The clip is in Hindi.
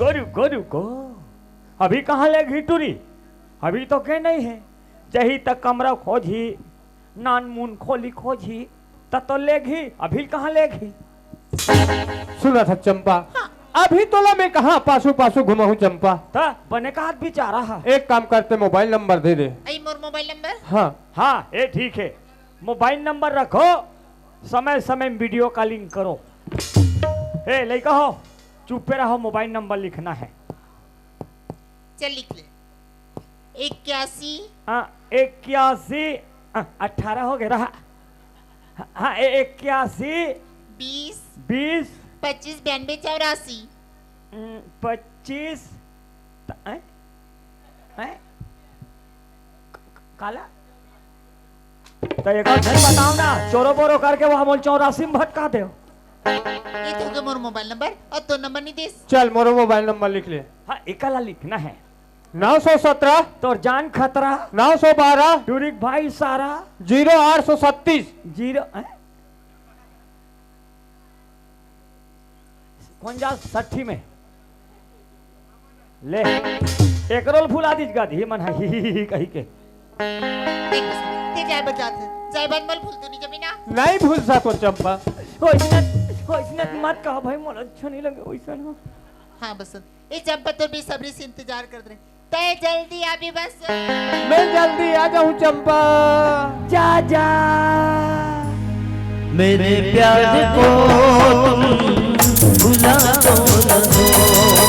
रुको रुको, अभी कहाँ लेगी टूरी? अभी तो के नहीं है, जही तक कमरा खोजी नान मुन खोली खोजी तब तो लेगी, अभी कहाँ लेगी? सुना था चंपा, अभी तोला मैं कहाँ पासू पासू घुमा हूँ चंपा। था बने का हाथ बेचारा है। एक काम करते, मोबाइल नंबर दे दे। मोर मोबाइल नंबर? हाँ हाँ ये ठीक है, मोबाइल नंबर रखो, समय समय वीडियो कॉलिंग करो। ए ले कहो, चुप पे रहो, मोबाइल नंबर लिखना है। चल लिख ले। 81 81 18 हो गया रहा। हाँ 81 20 20 25 92 84 25 काला तो एक और फिर बताओ ना, चोरो बोरो करके वो हम 84 में भटका दे। ये तो होगा मोर मोबाइल नंबर, और तो नंबर नहीं दे। चल मोरो मोबाइल नंबर लिख ले। हाँ इकला लिखना है। 917 तो जान खतरा 912 टूरिक भाई सारा 0836 0 कौन जा 60 में ले एक रोल फुला दीज गा दी मन ही कही के। देख ते जाय बजात जाय बन मल भूल तो नहीं कभी ना। नहीं भूल सको चंपा। होइसनत मत कहो भाई, मोला अच्छा नहीं लगे ओइसन हो। हाँ बसंत, ये चंपा तो बेसब्री से इंतजार कर रहे, तय जल्दी अभी बस। मैं जल्दी आ जाऊँ चंपा। जा जा मेरे प्यार को तुम भुला दो न दो।